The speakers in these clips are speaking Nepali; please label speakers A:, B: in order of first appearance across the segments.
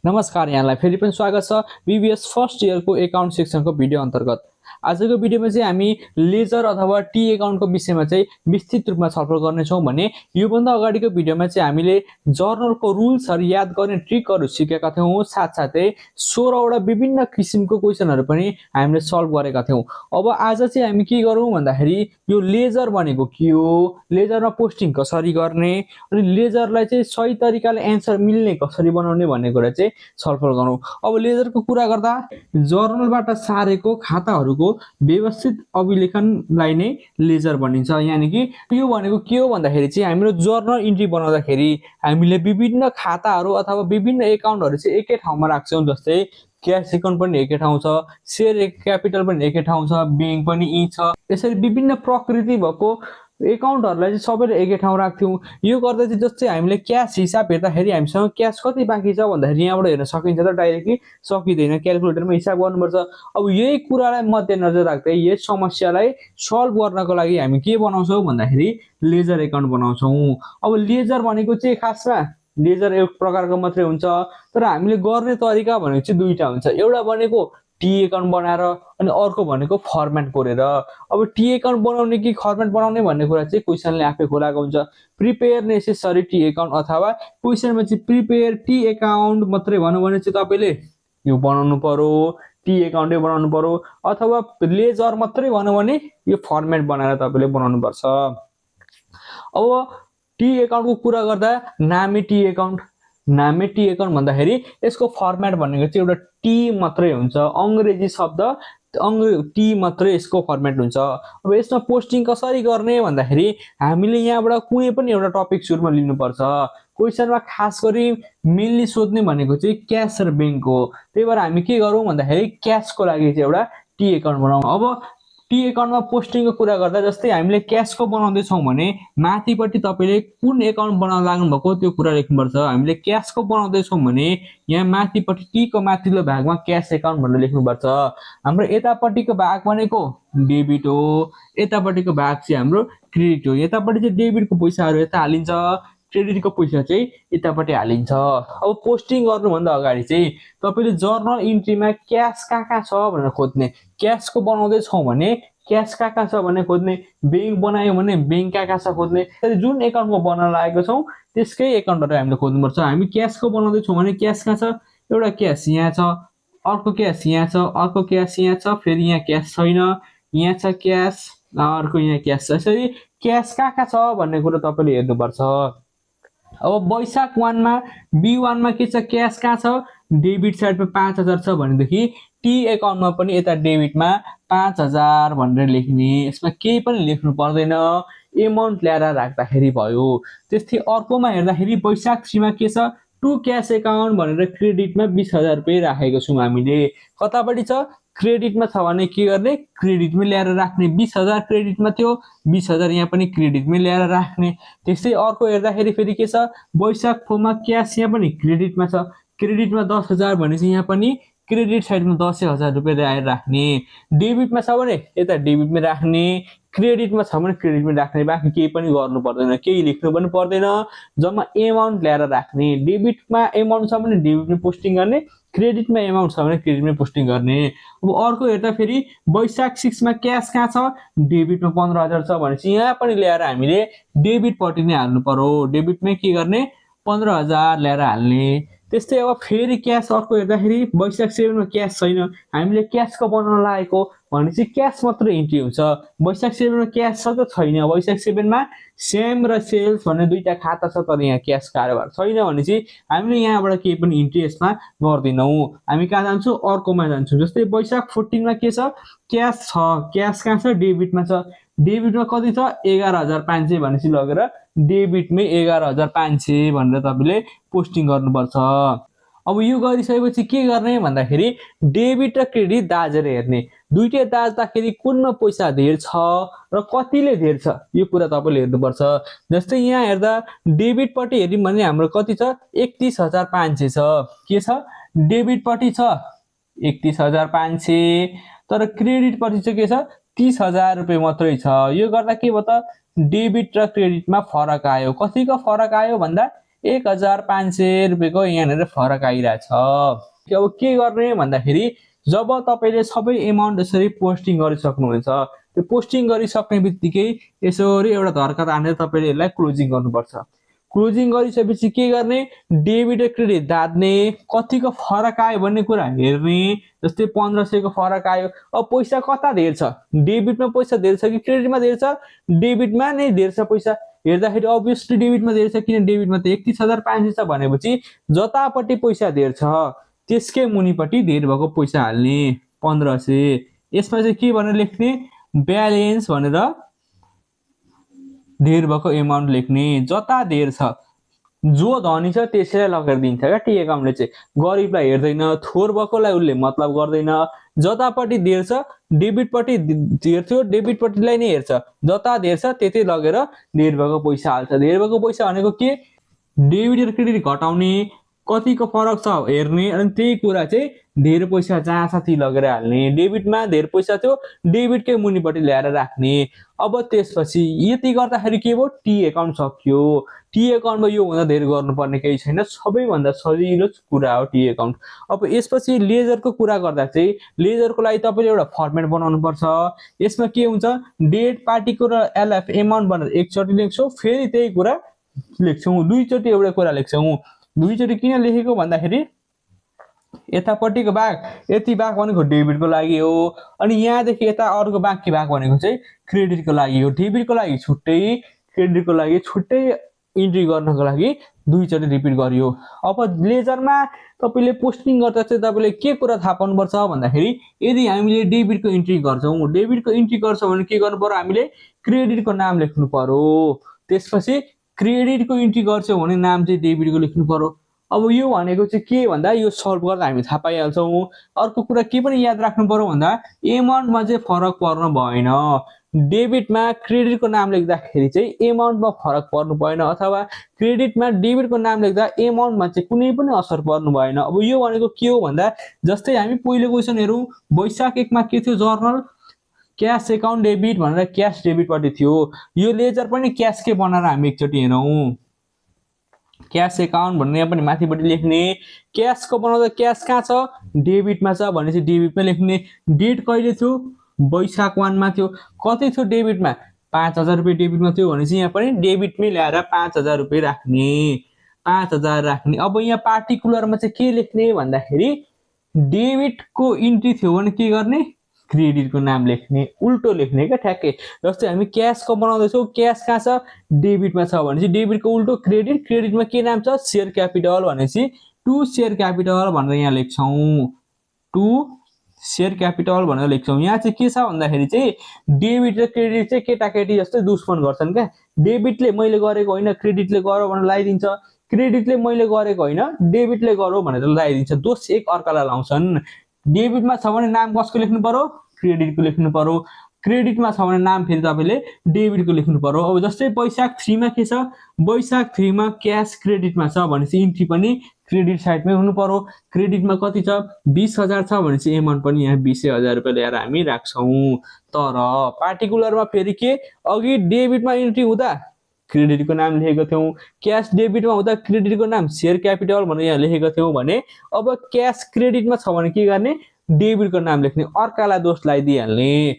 A: नमस्कार, यहाँलाई फेरि पनि स्वागत छ बीबीएस फर्स्ट इयरको एकाउन्ट सेक्सनको भिडियो अन्तर्गत। आजको भिडियोमा चाहिँ हामी लेजर अथवा टी एकाउन्टको विषयमा चाहिँ विस्तृत रूपमा छलफल गर्नेछौँ भने योभन्दा अगाडिको भिडियोमा चाहिँ हामीले जर्नलको रुल्सहरू याद गर्ने ट्रिकहरू सिकेका थियौँ। साथसाथै 16 वटा विभिन्न किसिमको क्वेसनहरू पनि हामीले सल्भ गरेका थियौँ। अब आज चाहिँ हामी के गरौँ भन्दाखेरि यो लेजर भनेको के हो, लेजरमा पोस्टिङ कसरी गर्ने अनि लेजरलाई चाहिँ सही तरिकाले एन्सर मिल्ने कसरी बनाउने भन्ने कुरा चाहिँ छलफल गरौँ। अब लेजरको कुरा गर्दा जर्नलबाट सारेको खाताहरूको व्यवस्थित अभिलेखनलाई नै लेजर भनिन्छ। यानी कि यो भनेको के हो भन्दाखेरि चाहिँ हाम्रो जर्नल इन्ट्री बनाउँदाखेरि हामीले विभिन्न खाताहरू अथवा विभिन्न एकाउन्टहरू चाहिँ एकै ठाउँमा राख्छौँ। जस्तै क्यास एकाउन्ट पनि एकै ठाउँ छ, सेयर क्यापिटल पनि एकै ठाउँ छ, ब्याङ्क पनि यी छ। यसरी विभिन्न प्रकृति भएको एकाउन्टहरूलाई चाहिँ सबैले एकै ठाउँ राख्थ्यौँ। यो गर्दा चाहिँ जस्तै हामीले क्यास हिसाब हेर्दाखेरि हामीसँग क्यास कति बाँकी छ भन्दाखेरि यहाँबाट हेर्न सकिन्छ त, डाइरेक्टली सकिँदैन, क्यालकुलेटरमा हिसाब गर्नुपर्छ। अब यही कुरालाई मध्यनजर राख्दै यस समस्यालाई सल्भ गर्नको लागि हामी के बनाउँछौँ भन्दाखेरि लेजर एकाउन्ट बनाउँछौँ। अब लेजर भनेको चाहिँ खासमा लेजर एक प्रकारको मात्रै हुन्छ, तर हामीले गर्ने तरिका भनेको चाहिँ दुईटा हुन्छ। एउटा भनेको टी एकाउन्ट बनाएर अनि अर्को भनेको फर्मेट गरेर। अब टी एकाउन्ट बनाउने कि फर्मेट बनाउने भन्ने कुरा चाहिँ क्वेसनले आफै खोलाएको हुन्छ। प्रिपेयर नेसेसरी टी एकाउन्ट अथवा क्वेसनमा चाहिँ प्रिपेयर टी एकाउन्ट मात्रै भन्नु भने चाहिँ तपाईँले यो बनाउनु पर्यो, टी एकाउन्टै बनाउनु पर्यो, अथवा लेजर मात्रै भन्नु भने यो फर्मेट बनाएर तपाईँले बनाउनु पर्छ। अब टी एकाउन्टको कुरा गर्दा नामे टी एकाउन्ट भन्दाखेरि यसको फर्मेट भनेको चाहिँ एउटा टी मात्रै हुन्छ। अङ्ग्रेजी शब्द टी मात्रै यसको फर्मेट हुन्छ। अब यसमा पोस्टिङ कसरी गर्ने भन्दाखेरि हामीले यहाँबाट कुनै पनि एउटा टपिक सुरुमा लिनुपर्छ। क्वेसनमा खास गरी मेनली सोध्ने भनेको चाहिँ क्यास र ब्याङ्क हो। त्यही भएर हामी के गरौँ भन्दाखेरि क्यासको लागि चाहिँ एउटा टी एकाउन्ट बनाउँ। अब टी एकाउन्टमा पोस्टिङको कुरा गर्दा जस्तै हामीले क्यासको बनाउँदैछौँ भने माथिपट्टि तपाईँले कुन एकाउन्ट बनाउन लाग्नुभएको त्यो कुरा लेख्नुपर्छ। हामीले क्यासको बनाउँदैछौँ भने यहाँ माथिपट्टि टीको माथिल्लो भागमा क्यास एकाउन्ट भनेर लेख्नुपर्छ। हाम्रो यतापट्टिको भाग भनेको डेबिट हो, यतापट्टिको भाग चाहिँ हाम्रो क्रेडिट हो। यतापट्टि चाहिँ डेबिटको पैसाहरू यता हालिन्छ, क्रेडिटको पैसा चाहिँ यतापट्टि हालिन्छ। अब पोस्टिङ गर्नुभन्दा अगाडि चाहिँ तपाईँले जर्नल इन्ट्रीमा क्यास कहाँ छ भनेर खोज्ने। क्यासको बनाउँदैछौँ भने क्यास कहाँ छ भनेर खोज्ने, ब्याङ्क बनायो भने ब्याङ्क कहाँ छ खोज्ने। जुन एकाउन्टमा बनाउन लागेको छौँ त्यसकै एकाउन्टहरू हामीले खोज्नुपर्छ। हामी क्यासको बनाउँदैछौँ भने क्यास कहाँ छ, एउटा क्यास यहाँ छ, अर्को क्यास यहाँ छ, अर्को क्यास यहाँ छ, फेरि यहाँ क्यास छैन, यहाँ छ क्यास, अर्को यहाँ क्यास छ। यसरी क्यास कहाँ छ भन्ने कुरो तपाईँले हेर्नुपर्छ। अब वैशाख 1मा B1मा के छ, क्यास कहाँ छ, डेबिट साइडमा 5000 छ भनेदेखि टी एकाउन्टमा पनि यता डेबिटमा 5000 भनेर लेख्ने। यसमा केही पनि लेख्नु पर्दैन, एमाउन्ट ल्याएर राख्दाखेरि भयो। त्यस्तै अर्कोमा हेर्दाखेरि वैशाख 3मा के छ, टु क्यास एकाउन्ट भनेर क्रेडिटमा 20,000 रुपियाँ राखेको छौँ हामीले। कतापट्टि छ, क्रेडिटमा छ भने के गर्ने, क्रेडिटमै ल्याएर राख्ने। 20,000 क्रेडिटमा थियो, 20,000 यहाँ पनि क्रेडिटमै ल्याएर राख्ने। त्यस्तै अर्को हेर्दाखेरि फेरि के छ, वैशाख 4मा क्यास यहाँ पनि क्रेडिटमा छ, क्रेडिटमा 10,000 भनेपछि यहाँ पनि क्रेडिट साइडमा 10,000 रुपियाँ ल्याएर राख्ने। डेबिटमा छ भने यता डेबिटमै राख्ने, क्रेडिटमा छ भने क्रेडिटमै राख्ने। बाँकी केही पनि गर्नु पर्दैन, केही लेख्नु पनि पर्दैन, जम्मा एमाउन्ट ल्याएर राख्ने। डेबिटमा एमाउन्ट छ भने डेबिटमै पोस्टिङ गर्ने, क्रेडिटमा एमाउन्ट छ भने क्रेडिटमै पोस्टिङ गर्ने। अब अर्को हेर्दा फेरि वैशाख 6मा क्यास कहाँ छ, डेबिटमा 15,000 छ भनेपछि यहाँ पनि ल्याएर हामीले डेबिटपट्टि नै हाल्नु पर्यो। डेबिटमै के गर्ने, 15,000 ल्याएर हाल्ने। त्यस्तै अब फेरि क्यास अर्को हेर्दाखेरि वैशाख 7मा क्यास छैन, हामीले क्यासको बनाउन लागेको भनेपछि क्यास मात्रै इन्ट्री हुन्छ। वैशाख 7मा क्यास छ त छैन, वैशाख 7मा सेम र सेल्स भन्ने दुईटा खाता छ तर यहाँ क्यास कारोबार छैन भनेपछि हामीले यहाँबाट केही पनि इन्ट्री यसमा गर्दैनौँ। हामी कहाँ जान्छौँ, अर्कोमा जान्छौँ। जस्तै वैशाख 14मा के छ, क्यास छ, क्यास कहाँ छ, डेबिटमा छ, डेबिटमा कति छ, 11,500 भनेपछि लगेर डेबिटमै 11,500 भनेर तपाईँले पोस्टिङ गर्नुपर्छ। अब यो गरिसकेपछि के गर्ने भन्दाखेरि डेबिट र क्रेडिट दाजेर हेर्ने। दुईटै दाज्दाखेरि कुनमा पैसा धेर छ र कतिले धेर छ यो कुरा तपाईँले हेर्नुपर्छ। जस्तै यहाँ हेर्दा डेबिटपट्टि हेऱ्यौँ भने हाम्रो कति छ, 31,500 छ। के छ, डेबिटपट्टि छ 31,500, तर क्रेडिटपट्टि चाहिँ के छ, 30,000 रुपियाँ मात्रै छ। यो गर्दा के भयो त, डेबिट र क्रेडिटमा फरक आयो। कतिको फरक आयो भन्दा 1500 रुपैयाँको यहाँनिर फरक आइरहेछ। अब के गर्ने भन्दाखेरि जब तपाईले सबै एमाउन्ट यसरी पोस्टिङ गरिसक्नुहुन्छ, त्यो पोस्टिङ गरिसक्ने बित्तिकै यसरी एउटा धर्का तानेर तपाईले यसलाई क्लोजिङ गर्नुपर्छ। क्लोजिङ गरिसकेपछि के गर्ने, डेबिट र क्रेडिट दाद्ने, कतिको फरक आयो भन्ने कुरा हेर्ने। जस्तै 1500 को फरक आयो, अब पैसा कता धेर छ, डेबिटमा पैसा धेर छ कि क्रेडिटमा धेर छ? डेबिटमा नै धेर छ पैसा। हेर्दाखेरि अभियसली डेबिटमा धेर छ, किन डेबिटमा त 31500 छ भनेपछि जतापट्टि पैसा धेर छ त्यसकै मुनिपट्टि धेर भएको पैसा हाल्ने 1500। यसमा चाहिँ के भनेर लेख्ने, ब्यालेन्स भनेर धेर भएको एमाउन्ट लेख्ने। जता धेर छ, जो धनी छ त्यसैलाई लगेर दिन्छ क्या टी एकाउन्टले चाहिँ, गरिबलाई हेर्दैन, थोर भएकोलाई उसले मतलब गर्दैन। जतापट्टि धेर छ डेबिटपट्टि धेर थियो डेबिटपट्टिलाई नै हेर्छ, जता धेर छ त्यतै लगेर धेर भएको पैसा हाल्छ। धेर भएको पैसा भनेको के, डेबिट र क्रेडिट घटाउने, कतिको फरक छ हेर्ने, अनि त्यही कुरा चाहिँ धेर पैसा जहाँ छ ती लगेर हाल्ने। डेबिटमा धेर पैसा थियो, डेबिटकै मुनिपट्टि ल्याएर राख्ने। अब त्यसपछि यति गर्दाखेरि के भयो, टी एकाउन्ट सक्यो। टी एकाउन्टमा योभन्दा धेर गर्नुपर्ने केही छैन, सबैभन्दा सजिलो कुरा हो टी एकाउन्ट। अब यसपछि लेजरको कुरा गर्दा चाहिँ लेजरको लागि तपाईँले एउटा फर्मेट बनाउनु पर्छ। यसमा के हुन्छ, डेट, पार्टीको र एलएफ एमाउन्ट भनेर एकचोटि लेख्छौँ, फेरि त्यही कुरा लेख्छौँ, दुईचोटि एउटा कुरा लेख्छौँ। दुईचोटि किन लेखेको भन्दाखेरि यतापट्टिको भाग, यति भाग भनेको डेबिटको लागि हो, अनि यहाँदेखि यता अर्को बाँकी भाग भनेको चाहिँ क्रेडिटको लागि हो। डेबिटको लागि छुट्टै, क्रेडिटको लागि छुट्टै इन्ट्री गर्नको लागि दुईचोटि रिपिट गरियो। अब लेजरमा तपाईँले पोस्टिङ गर्दा चाहिँ तपाईँले के कुरा थाहा पाउनुपर्छ भन्दाखेरि, यदि हामीले डेबिटको इन्ट्री गर्छौँ, डेबिटको इन्ट्री गर्छौँ भने के गर्नु पर्यो, हामीले क्रेडिटको नाम लेख्नु पर्यो। त्यसपछि क्रेडिटको इन्ट्री गर्छौँ भने नाम चाहिँ डेबिटको लेख्नु पर्यो। अब यो भनेको चाहिँ के भन्दा, यो सल्भ गर्दा हामी थाहा पाइहाल्छौँ। अर्को कुरा के पनि याद राख्नु पर्यो भन्दा, एमाउन्टमा चाहिँ फरक पर्नु भएन। डेबिटमा क्रेडिटको नाम लेख्दाखेरि चाहिँ एमाउन्टमा फरक पर्नु भएन, अथवा क्रेडिटमा डेबिटको नाम लेख्दा एमाउन्टमा चाहिँ कुनै पनि असर पर्नु भएन। अब यो भनेको के हो भन्दा, जस्तै हामी पहिलो क्वेसन हेरौँ, वैशाख 1 मा के थियो, जर्नल क्यास एकाउन्ट डेबिट भनेर क्यास डेबिटपट्टि थियो। यो लेजर पनि क्यासकै बनाएर हामी एकचोटि हेरौँ। क्यास एकाउन्ट भन्ने पनि माथिपट्टि लेख्ने, क्यासको बनाउँदा क्यास कहाँ छ, डेबिटमा छ भनेपछि डेबिटमा लेख्ने। डेट कहिले थियो, वैशाख 1 मा थियो। कति थियो डेबिटमा, 5000 रुपियाँ डेबिटमा थियो भनेपछि यहाँ पनि डेबिटमै ल्याएर 5000 रुपियाँ राख्ने, 5000 राख्ने। अब यहाँ पार्टिकुलरमा चाहिँ के लेख्ने भन्दाखेरि, डेबिटको इन्ट्री थियो भने के गर्ने, क्रेडिटको नाम लेख्ने, उल्टो लेख्ने क्या ठ्याक्कै। जस्तै हामी क्यासको बनाउँदैछौँ, क्यास कहाँ छ, डेबिटमा छ भनेपछि डेबिटको उल्टो क्रेडिट, क्रेडिटमा के नाम छ, सेयर क्यापिटल भनेपछि टु सेयर क्यापिटल भनेर यहाँ लेख्छौँ, टु सेयर क्यापिटल भनेर लेख्छौँ। यहाँ चाहिँ के छ भन्दाखेरि चाहिँ डेबिट र क्रेडिट चाहिँ केटाकेटी जस्तै दुश्मन गर्छन् क्या। डेबिटले मैले गरेको होइन क्रेडिटले गर भनेर लगाइदिन्छ, क्रेडिटले मैले गरेको होइन डेबिटले गरौ भनेर लगाइदिन्छ, दोष एक अर्कालाई लाउँछन्। डेबिटमा छ भने नाम कसको लेख्नु पर्यो, क्रेडिटको लेख्नु पर्यो। क्रेडिटमा छ भने नाम फेरि तपाईँले डेबिटको लेख्नु पर्यो। अब जस्तै वैशाख 3 मा के छ, वैशाख 3 मा क्यास क्रेडिटमा छ भनेपछि इन्ट्री पनि क्रेडिट साइडमै हुनु पर्यो। क्रेडिटमा कति छ, 20000 छ भनेपछि एमाउन्ट पनि यहाँ 20000 रुपियाँ ल्याएर हामी राख्छौँ। तर पार्टिकुलरमा फेरि के, अघि डेबिटमा इन्ट्री हुँदा क्रेडिटको नाम लेखेको थियौँ, क्यास डेबिटमा हुँदा क्रेडिटको नाम सेयर क्यापिटल भनेर यहाँ लेखेको थियौँ भने अब क्यास क्रेडिटमा छ भने के गर्ने, डेबिटको नाम लेख्ने, अर्कालाई दोष लगाइदिइहाल्ने।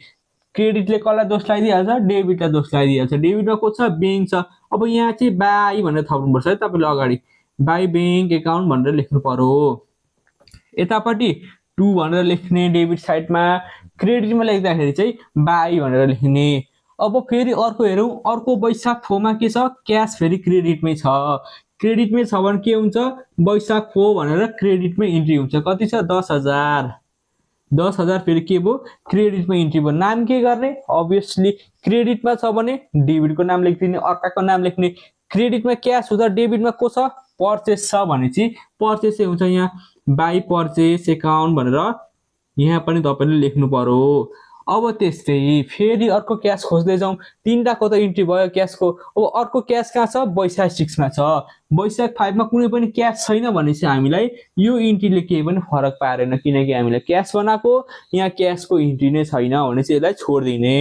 A: क्रेडिटले कसलाई दोष लगाइदिइहाल्छ, डेबिटलाई दोष लगाइदिइहाल्छ। डेबिटमा को छ, ब्याङ्क छ। अब यहाँ चाहिँ बाई भनेर थप्नुपर्छ है तपाईँले अगाडि, बाई ब्याङ्क एकाउन्ट भनेर लेख्नु पर्यो। यतापट्टि 2 भनेर लेख्ने डेबिट साइडमा, क्रेडिटमा लेख्दाखेरि चाहिँ बाई भनेर लेख्ने। अब फेरि अर्को हेरौँ, अर्को वैशाख 4 मा के छ, क्यास फेरि क्रेडिटमै छ। क्रेडिटमै छ भने के हुन्छ, वैशाख 4 भनेर क्रेडिटमै इन्ट्री हुन्छ। कति छ, 10000। 10000 फेरि के भयो, क्रेडिटमा इन्ट्री भयो। नाम के गर्ने, अभियसली क्रेडिटमा छ भने डेबिटको नाम लेखिदिने, अर्काको नाम लेख्ने। क्रेडिटमा क्यास हुँदा डेबिटमा को छ, पर्चेस छ भनेपछि पर्चेसै हुन्छ। यहाँ बाई पर्चेस एकाउन्ट भनेर यहाँ पनि तपाईँले लेख्नु पर्यो। अब त्यस्तै फेरि अर्को क्यास खोज्दै जाउँ, 3टाको त इन्ट्री भयो क्यासको। अब अर्को क्यास कहाँ छ, वैशाख 6 मा छ। वैशाख 5 मा कुनै पनि क्यास छैन भनेपछि हामीलाई यो इन्ट्रीले केही पनि फरक पारेन, किनकि हामीले क्यास बनाएको, यहाँ क्यासको इन्ट्री नै छैन भनेपछि यसलाई छोडिदिने।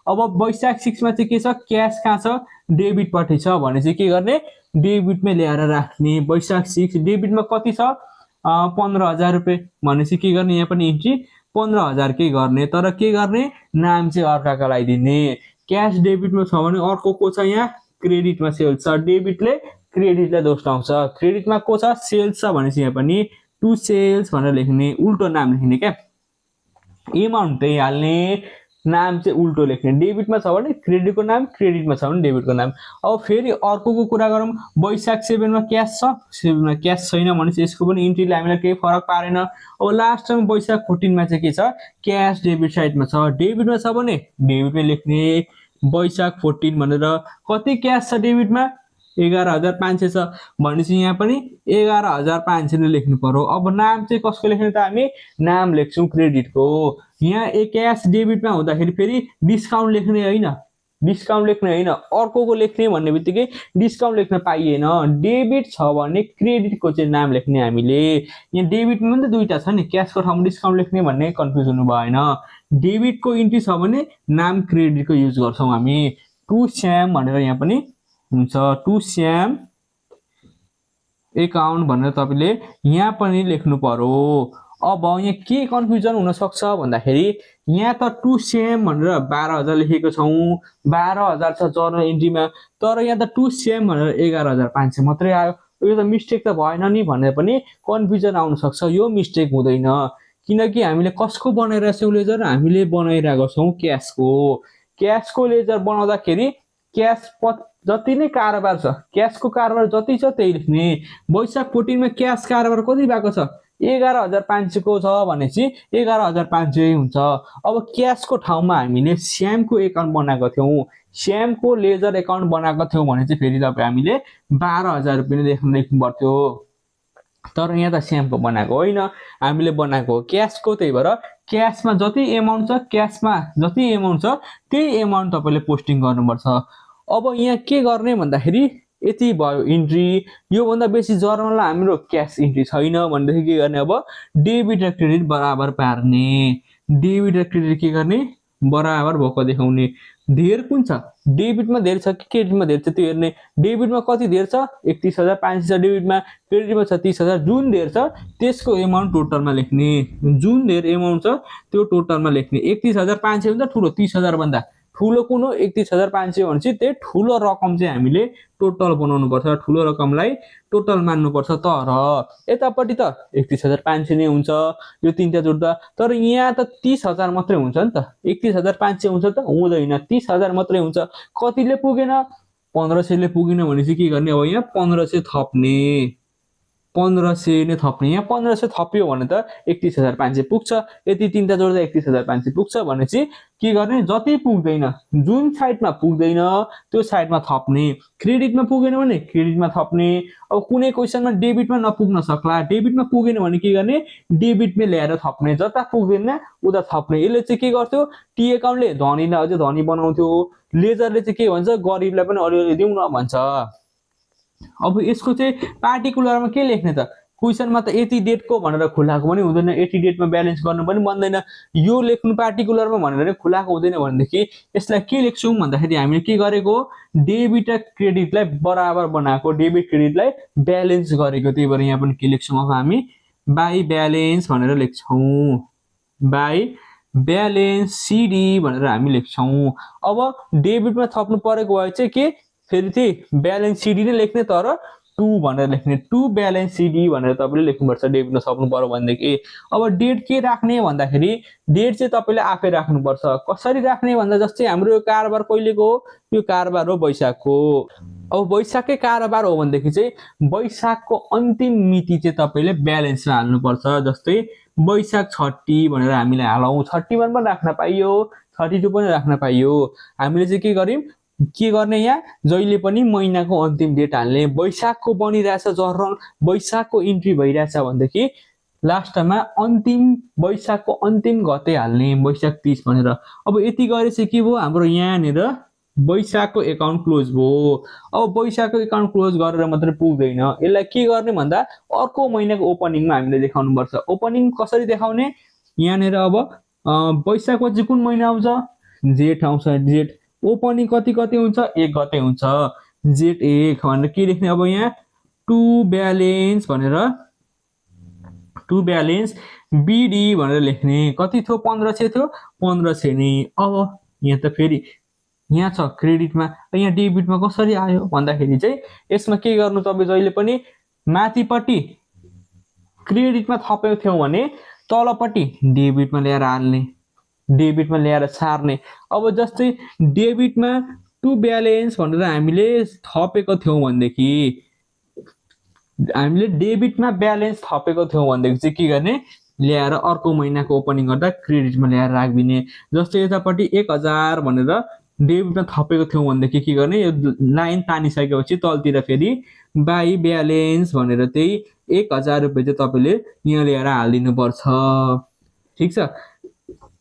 A: अब वैशाख 6 मा चाहिँ के छ, क्यास कहाँ छ, डेबिटपट्टि छ भनेपछि के गर्ने, डेबिटमै ल्याएर राख्ने। वैशाख 6 डेबिटमा कति छ 15,000 रुपियाँ भनेपछि के गर्ने यहाँ पनि इन्ट्री 15,000 के गर्ने, तर के गर्ने नाम चाहिँ अर्काका लगाइदिने। क्यास डेबिटमा छ भने अर्को को छ यहाँ क्रेडिटमा सेल्स छ, डेबिटले क्रेडिटलाई दोष लाउँछ। क्रेडिटमा को छ सेल्स छ भनेपछि यहाँ पनि टु सेल्स भनेर लेख्ने, उल्टो नाम लेख्ने क्या, एमाउन्ट त्यही हाल्ने, नाम चाहिँ उल्टो लेख्ने। डेबिटमा छ भने क्रेडिटको नाम, क्रेडिटमा छ भने डेबिटको नाम। अब फेरि अर्कोको कुरा गरौँ, वैशाख 7 मा क्यास छ, 7 मा क्यास छैन भनेपछि यसको पनि इन्ट्रीले हामीलाई केही फरक पारेन। अब लास्टमा वैशाख 14 मा चाहिँ के छ क्यास डेबिट साइडमा छ, डेबिटमा छ भने डेबिटमै लेख्ने वैशाख 14 भनेर। कति क्यास छ डेबिटमा 11,500 छ भनेपछि यहाँ पनि 11,500 नै लेख्नु पर्यो। अब नाम चाहिँ कसको लेख्ने त हामी नाम लेख्छौँ क्रेडिटको। यहाँ क्यास डेबिटमा हुँदाखेरि फेरि डिस्काउन्ट लेख्ने होइन, डिस्काउन्ट लेख्ने होइन, अर्कोको लेख्ने भन्ने बित्तिकै डिस्काउन्ट लेख्न पाइएन। डेबिट छ भने क्रेडिटको चाहिँ नाम लेख्ने हामीले। यहाँ डेबिटमा पनि त दुईटा छ नि, क्यासको ठाउँमा डिस्काउन्ट लेख्ने भन्ने कन्फ्युज हुनु भएन। डेबिटको इन्ट्री छ भने नाम क्रेडिटको युज गर्छौँ हामी। टु श्याम भनेर यहाँ पनि हुन्छ, टु श्याम एकाउन्ट भनेर तपाईँले यहाँ पनि लेख्नु पर्यो। अब यहाँ के कन्फ्युजन हुन सक्छ भन्दाखेरि यहाँ त टु श्याम भनेर 12,000 लेखेको छौँ, 12,000 छ जर्नल इन्ट्रीमा, तर यहाँ त टु श्याम भनेर 11,500 मात्रै आयो, यो त मिस्टेक त भएन नि भनेर पनि कन्फ्युजन आउन सक्छ। यो मिस्टेक हुँदैन, किनकि हामीले कसको बनाइरहेको छौँ लेजर, हामीले बनाइरहेको छौँ क्यासको। क्यासको लेजर बनाउँदाखेरि क्यास जति नै कारोबार छ, क्यासको कारोबार जति छ त्यही लेख्ने। वैशाख 14 मा क्यास कारोबार कति भएको छ 11,500 को छ भनेपछि 11,500 हुन्छ। अब क्यासको ठाउँमा हामीले श्यामको एकाउन्ट बनाएको थियौँ, श्यामको लेजर एकाउन्ट बनाएको थियौँ भने चाहिँ फेरि तपाईँ हामीले 12,000 रुपियाँ लेख्नु पर्थ्यो, तर यहाँ त श्यामको बनाएको होइन, हामीले बनाएको हो क्यासको। त्यही भएर क्यासमा जति एमाउन्ट छ, क्यासमा जति एमाउन्ट छ त्यही एमाउन्ट तपाईँले पोस्टिङ गर्नुपर्छ। अब यहाँ के गर्ने भन्दाखेरि यति भयो इन्ट्री, योभन्दा बेसी जर्नलमा हाम्रो क्यास इन्ट्री छैन भनेदेखि के गर्ने, अब डेबिट र क्रेडिट बराबर पार्ने। डेबिट र क्रेडिट के गर्ने बराबर भएको देखाउने। धेर कुन छ डेबिटमा धेर छ कि क्रेडिटमा धेर छ त्यो हेर्ने। डेबिटमा कति धेर छ 31,500 छ डेबिटमा, क्रेडिटमा छ 30,000। जुन धेर छ त्यसको एमाउन्ट टोटलमा लेख्ने, जुन धेर एमाउन्ट छ त्यो टोटलमा लेख्ने। 31,500 हुन्छ ठुलो, 30,000 भन्दा ठुलो कुन हो 31,500 भनेपछि त्यही ठुलो रकम चाहिँ हामीले टोटल बनाउनु पर्छ, ठुलो रकमलाई टोटल मान्नुपर्छ। तर यतापट्टि त 31,500 नै हुन्छ यो तीनटा जोड्दा, तर यहाँ त 30,000 मात्रै हुन्छ नि त, 31,500 हुन्छ त हुँदैन, 30,000 मात्रै हुन्छ। कतिले पुगेन 1500 ले पुगेन भनेपछि के गर्ने, अब यहाँ 1500 थप्ने, 1500 नै थप्ने। यहाँ 1500 थप्यो भने त 31,500 पुग्छ, यति तीनटा जोड्दा 31,500 पुग्छ भनेपछि के गर्ने, जति पुग्दैन जुन साइडमा पुग्दैन त्यो साइडमा थप्ने। क्रेडिटमा पुगेन भने क्रेडिटमा थप्ने। अब कुनै क्वेसनमा डेबिटमा नपुग्न सक्ला, डेबिटमा पुगेन भने के गर्ने डेबिटमै ल्याएर थप्ने, जता पुग्दैन उता थप्ने। यसले चाहिँ के गर्थ्यो टी एकाउन्टले धनीलाई अझै धनी बनाउँथ्यो, लेजरले चाहिँ के भन्छ गरिबलाई पनि अलिअलि दिउँ न भन्छ। अब यसको चाहिँ पार्टिकुलरमा के लेख्ने त, क्वेसनमा त यति डेटको भनेर खुलाएको पनि हुँदैन, यति डेटमा ब्यालेन्स गर्नु पनि बन्दैन, यो लेख्नु पार्टिकुलरमा भनेर खुलाएको हुँदैन भनेदेखि यसलाई के लेख्छौँ भन्दाखेरि हामीले के गरेको डेबिट र क्रेडिटलाई बराबर बनाएको, डेबिट क्रेडिटलाई ब्यालेन्स गरेको। त्यही भएर यहाँ पनि के लेख्छौँ अब हामी बाई ब्यालेन्स भनेर लेख्छौँ, बाई ब्यालेन्स सिडी भनेर हामी लेख्छौँ। अब डेबिटमा थप्नु परेको भए चाहिँ के फेरि त्यही ब्यालेन्स सिडी नै लेख्ने, तर 2 भनेर लेख्ने, 2 ब्यालेन्स सिडी भनेर तपाईँले लेख्नुपर्छ डेबिटमा थप्नु पर्यो भनेदेखि। अब डेट के राख्ने भन्दाखेरि डेट चाहिँ तपाईँले आफै राख्नुपर्छ। कसरी राख्ने भन्दा जस्तै हाम्रो यो कारोबार कहिलेको हो, यो कारोबार हो वैशाखको। अब वैशाखकै कारोबार हो भनेदेखि चाहिँ वैशाखको अन्तिम मिति चाहिँ तपाईँले ब्यालेन्समा हाल्नुपर्छ। जस्तै वैशाख 30 भनेर हामीले हालौँ, 31 पनि राख्न पाइयो, 32 पनि राख्न पाइयो। हामीले चाहिँ के गर्ने यहाँ जहिले पनि महिनाको अन्तिम डेट हाल्ने। वैशाखको बनिरहेछ जर्नल, वैशाखको इन्ट्री भइरहेछ भनेदेखि लास्टमा अन्तिम वैशाखको अन्तिम गते हाल्ने, वैशाख 30 भनेर। अब यति गरेपछि के भयो हाम्रो यहाँनिर वैशाखको एकाउन्ट क्लोज भयो। अब वैशाखको एकाउन्ट क्लोज गरेर मात्रै पुग्दैन, यसलाई के गर्ने भन्दा अर्को महिनाको ओपनिङमा हामीले देखाउनुपर्छ। ओपनिङ कसरी देखाउने, यहाँनिर अब वैशाखपछि कुन महिना आउँछ जेठ आउँछ, जेठ ओपनिङ कति हुन्छ 1 गते हुन्छ। Z1 भनेर के लेख्ने अब यहाँ टु ब्यालेन्स भनेर टु ब्यालेन्स BD भनेर लेख्ने कति थियो 1500 थियो 1500 नि अब यहाँ त फेरि यहाँ छ क्रेडिटमा यहाँ डेबिटमा कसरी आयो भन्दाखेरि चाहिँ यसमा के गर्नु तपाईं जहिले पनि माथिपट्टि क्रेडिटमा थपेको थियौ भने तलपट्टि डेबिटमा ल्याएर हाल्ने डेबिटमा ल्याएर सार्ने अब जस्तै डेबिटमा टु ब्यालेन्स भनेर हामीले थपेको थियौ भनेदेखि हामीले डेबिटमा ब्यालेन्स थपेको थियौ भनेदेखि चाहिँ के गर्ने ल्याएर अर्को महिनाको ओपनिङ गर्दा क्रेडिटमा ल्याएर राखिदिने जस्तै यतापट्टि 1000 भनेर डेबिटमा थपेको थियौ भनेदेखि के गर्ने यो लाइन तानिसकेपछि तलतिर फेरि बाई ब्यालेन्स भनेर त्यही 1000 रुपैयाँ चाहिँ तपाईले यहाँ ल्याएर हाल्दिनु पर्छ ठीक छ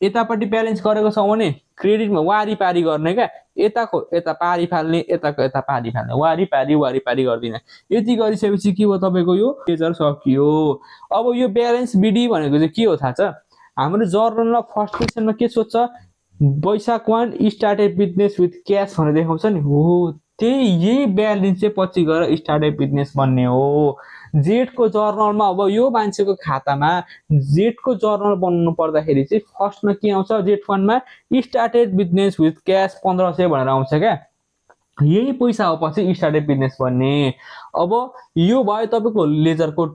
A: यतापट्टि ब्यालेन्स गरेको छ भने क्रेडिटमा वारीपारी गर्ने क्या यताको यता पारी फाल्ने यताको यता पारी फाल्ने वारीपारी गर्दिन यति गरिसकेपछि के हो तपाईको यो लेजर सकियो अब यो ब्यालेन्स BD भनेको चाहिँ के हो थाहा छ हाम्रो जर्नलमा फर्स्ट क्वेशनमा के सोध्छ वैशाख 1 स्टार्टेड बिजनेस विथ क्याश भनेर देखाउँछ नि हो त्यही यही ब्यालेन्स चाहिँ पछि गएर स्टार्टेड बिजनेस बन्ने हो जेड को जर्नलमा अब यो मान्छेको खातामा जेड को जर्नल बनाउनु पर्दाखेरि चाहिँ फर्स्टमा के आउँछ जेड फन्डमा स्टार्टेड बिजनेस विथ क्याश 1500 भनेर आउँछ क्या यही पैसा हो पछि स्टार्टेड बिजनेस बन्ने अब यो भयो तपाईको लेजरको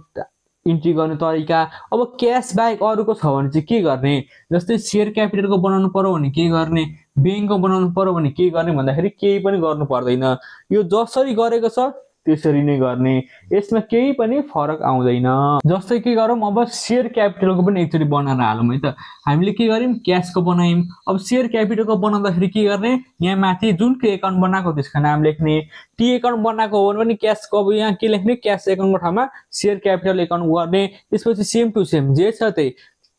A: इन्ट्री गर्ने तरिका अब क्याश बाहेक अरूको छ भने चाहिँ के गर्ने जस्तै शेयर क्यापिटलको बनाउनु पर्यो भने के गर्ने बैंकको बनाउनु पर्यो भने के गर्ने भन्दाखेरि केही पनि गर्नु पर्दैन यो जसरी गरेको छ त्यसरी नै गर्ने यसमा केही पनि फरक आउँदैन जस्तै के गरौँ अब शेयर क्यापिटलको पनि एकचोटी बनाएर हालौँ है त हामीले के गर्यौं क्याशको बनायौं अब शेयर क्यापिटलको बनाउँदाखेरि के गर्ने यहाँ माथि जुन के एकाउन्ट बनाएको त्यसको नाम लेख्ने टी एकाउन्ट बनाएको हो भने पनि क्याशको अब यहाँ के लेख्ने क्याश एकाउन्टको ठाउँमा शेयर क्यापिटल एकाउन्ट गर्ने त्यसपछि सेम टु सेम जे छ त्यही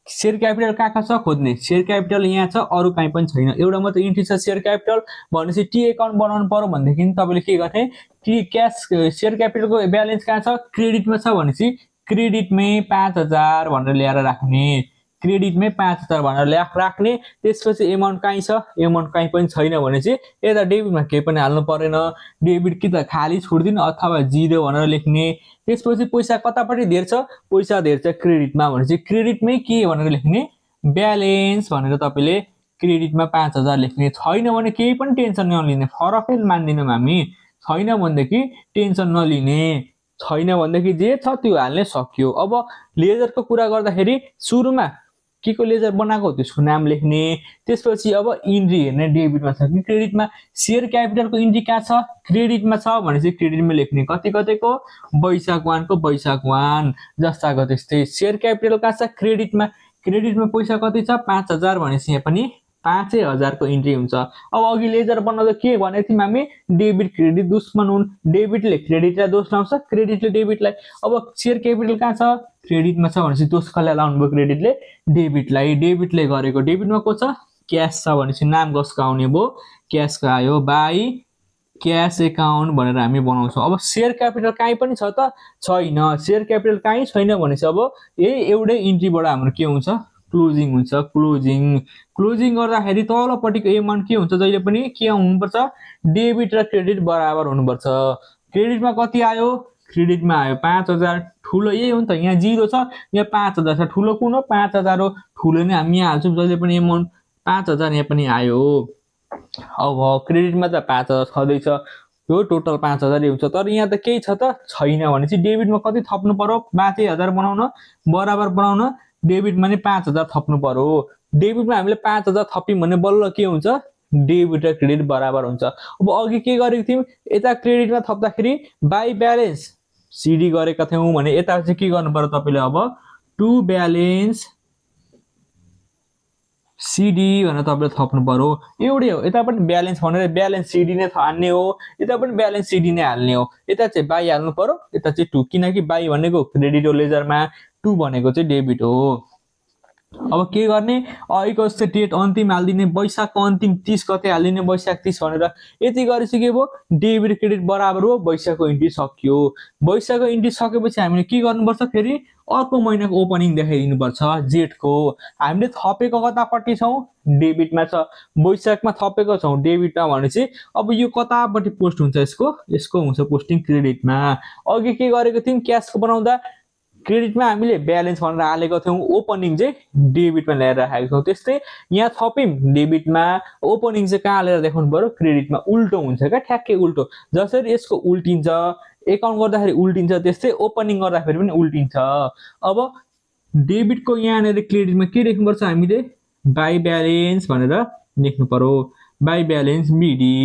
A: शेयर क्यापिटल कहाँ छ खोज्ने शेयर क्यापिटल यहाँ छ अरु कहीँ पनि छैन एउटा मात्र इन्ट्री छ शेयर क्यापिटल भनेपछि टी एकाउन्ट बनाउनु पर्यो भनेदेखि तपाईले के गर्ने टी क्याश शेयर क्यापिटलको ब्यालेन्स कहाँ छ क्रेडिटमा छ भनेपछि क्रेडिटमै 5000 भनेर ल्याएर राख्ने क्रेडिटमै 5000 भनेर राख्ने त्यसपछि अमाउन्ट कहीँ छ अमाउन्ट कहीँ पनि छैन भनेपछि यता डेबिटमा केही पनि हाल्नु पर्दैन डेबिट कि त खाली छोड्दिनु अथवा 0 भनेर लेख्ने त्यसपछि पैसा कतापट्टि धेर्छ पैसा धेर्छ क्रेडिटमा भनेपछि क्रेडिटमै के भनेर लेख्ने ब्यालेन्स भनेर तपाईले क्रेडिटमा 5000 लेख्ने छैन भने केही पनि टेन्सन नलिने फरकै मान्दिनौं हामी छैन भनेदेखि टेन्सन नलिने छैन भनेदेखि जे छ त्यो हाल्ने सकियो अब लेजरको कुरा गर्दाखेरि सुरुमा के को लेजर बनाएको त्यसको नाम लेख्ने त्यसपछि अब इन्ट्री हेर्ने डेबिटमा छ कि क्रेडिटमा शेयर क्यापिटलको इन्ट्री कहाँ छ क्रेडिटमा छ भनेपछि क्रेडिटमा लेख्ने कति कतिको वैशाख 1 को वैशाख 1 जस्ताको त्यस्तै शेयर क्यापिटल कहाँ छ क्रेडिटमा पैसा कति छ 5000 भनेपछि यहाँ पनि 5000 को इन्ट्री हुन्छ अब अघि लेजर बनाउँदा के भनेको थियौं हामी डेबिट क्रेडिट दुश्मन हुन् डेबिटले क्रेडिटलाई दोष लाउँछ क्रेडिटले डेबिटलाई अब शेयर क्यापिटल कहाँ छ क्रेडिटमा छ भनेपछि दोष कसलाई लाउनु भयो क्रेडिटले डेबिटले गरेको डेबिटमा को छ क्याश छ भनेपछि नाम कसको आउने भयो क्याशको आयो बाई क्याश एकाउन्ट भनेर हामी बनाउँछौं अब शेयर क्यापिटल कहीँ पनि छ त छैन शेयर क्यापिटल कहीँ छैन भनेपछि अब यही एउटै इन्ट्रीबाट हाम्रो के हुन्छ क्लोजिङ हुन्छ क्लोजिङ गर्दाखेरि तलपट्टिको अमाउन्ट के हुन्छ जहिले पनि के हुनुपर्छ डेबिट र क्रेडिट बराबर हुनुपर्छ क्रेडिटमा कति आयो क्रेडिटमा आयो 5000 ठुलो यही हो नि त यहाँ 0 छ यहाँ 5000 छ ठुलो कुन हो 5000 हो ठुलो नै हामी यहाँ हाल्छौं जहिले पनि अमाउन्ट 5000 यहाँ पनि आयो अब क्रेडिटमा त 5000 छदै छ यो टोटल 5000 हुन्छ तर यहाँ त केही छ त छैन भनेपछि डेबिटमा कति थप्नु पर्यो 5000 बनाउन बराबर बनाउन डेबिटमा नै 5000 थप्नु पर्यो डेबिटमा हामीले 5000 थप्यौं भने बल्ल के हुन्छ डेबिट र क्रेडिट बराबर हुन्छ अब अघि के गरेको थियौं यता क्रेडिटमा थप्दाखेरि बाई ब्यालेन्स सीडी गरेका थियौं भने यता चाहिँ के गर्नु पर्यो तपाईले अब टु ब्यालेन्स सीडी भनेर तपाईले थप्नु पर्यो एउटै हो यता पनि ब्यालेन्स भनेर ब्यालेन्स सीडी नै हाल्ने हो यता पनि ब्यालेन्स सीडी नै हाल्ने हो यता चाहिँ बाई हाल्नु पर्यो यता चाहिँ टु किनकि बाई भनेको क्रेडिट हो लेजरमा 2 भनेको चाहिँ डेबिट हो अब के गर्ने अहिलेको जस्तो डेट अन्तिम हालिदिने वैशाखको अन्तिम 30 गते हालिदिने वैशाख 30 भनेर यति गरिसके भयो डेबिट क्रेडिट बराबर हो वैशाखको इन्ट्री सक्यो वैशाखको इन्ट्री सकेपछि हामीले के गर्नुपर्छ फेरि अर्को महिनाको ओपनिङ देखाइदिनुपर्छ जेठको हामीले थपेको कतापट्टि छौँ डेबिटमा छ वैशाखमा थपेको छौँ डेबिटमा भनेपछि अब यो कतापट्टि पोस्ट हुन्छ यसको हुन्छ पोस्टिङ क्रेडिटमा अघि के गरेको थियौँ क्यासको बनाउँदा क्रेडिटमा हामीले ब्यालेन्स भनेर हालेको थियौँ ओपनिङ चाहिँ डेबिटमा ल्याएर राखेको छौँ त्यस्तै यहाँ थप्यौँ डेबिटमा ओपनिङ चाहिँ कहाँ हालेर देखाउनु पर्यो क्रेडिटमा उल्टो हुन्छ क्या ठ्याक्कै उल्टो जसरी यसको उल्टिन्छ एकाउन्ट गर्दाखेरि उल्टिन्छ त्यस्तै ओपनिङ गर्दाखेरि पनि उल्टिन्छ अब डेबिटको यहाँनिर क्रेडिटमा के लेख्नुपर्छ हामीले बाई ब्यालेन्स भनेर लेख्नु पर्यो बाई ब्यालेन्स बिडी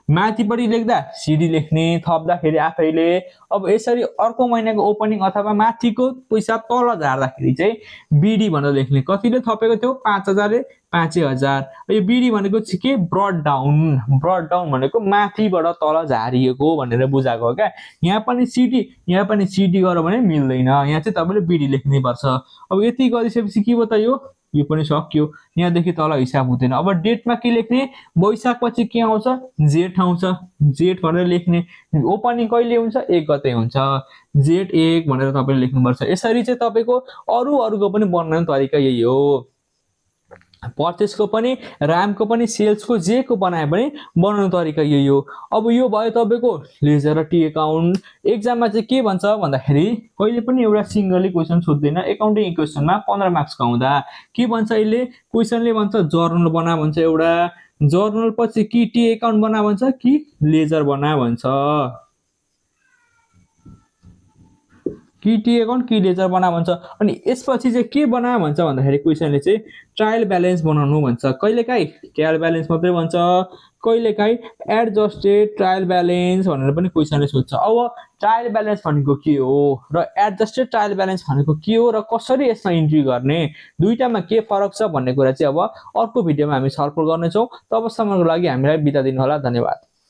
A: माथिपट्टि लेख्दा सिडी लेख्ने थप्दाखेरि आफैले अब यसरी अर्को महिनाको ओपनिङ अथवा माथिको पैसा तल झार्दाखेरि चाहिँ बिडी भनेर लेख्ने कतिले थपेको थियो 5000 ले 5000 यो बिडी भनेको चाहिँ के ब्रड डाउन भनेको माथिबाट तल झारिएको भनेर बुझाएको हो क्या यहाँ पनि सिडी गर्यो भने मिल्दैन यहाँ चाहिँ तपाईँले बिडी लेख्नै पर्छ अब यति गरिसकेपछि के बतायो यो पनि सक्यो यहाँदेखि तल हिसाब हुँदैन अब डेटमा के लेख्ने वैशाखपछि के आउँछ जेठ भनेर लेख्ने ओपनिङ कहिले हुन्छ 1 गते हुन्छ जेठ 1 भनेर तपाईँले लेख्नुपर्छ यसरी चाहिँ तपाईँको अरूको पनि बनाउने तरिका यही हो पर्चेसको पनि र्यामको पनि सेल्सको जेको बनाए पनि बनाउने तरिका यही हो अब यो भयो तपाईँको लेजर र टी एकाउन्ट एक्जाममा चाहिँ के भन्छ भन्दाखेरि कहिले पनि एउटा सिंगली क्वेसन सोध्दैन एकाउन्टिङ इक्वेसनमा 15 मार्क्सको आउँदा के भन्छ अहिले क्वेसनले भन्छ जर्नल बना भन्छ एउटा जर्नल पछि कि टी एकाउन्ट बना भन्छ कि लेजर बना भन्छ कि टी एकाउन्ट कि लेजर बना भन्छ अनि यसपछि चाहिँ के बना भन्छ भन्दाखेरि क्वेसनले चाहिँ ट्रायल ब्यालेन्स बनाउनु भन्छ कहिलेकाहीँ ट्रायल ब्यालेन्स मात्रै भन्छ कहिलेकाहीँ एडजस्टेड ट्रायल ब्यालेन्स भनेर पनि क्वेसनले सोध्छ अब ट्रायल ब्यालेन्स भनेको के हो र एडजस्टेड ट्रायल ब्यालेन्स भनेको के हो र कसरी यसमा इन्ट्री गर्ने दुईटामा के फरक छ भन्ने कुरा चाहिँ अब अर्को भिडियोमा हामी छलफल गर्नेछौँ तबसम्मको लागि हामीलाई बिदा दिनु होला धन्यवाद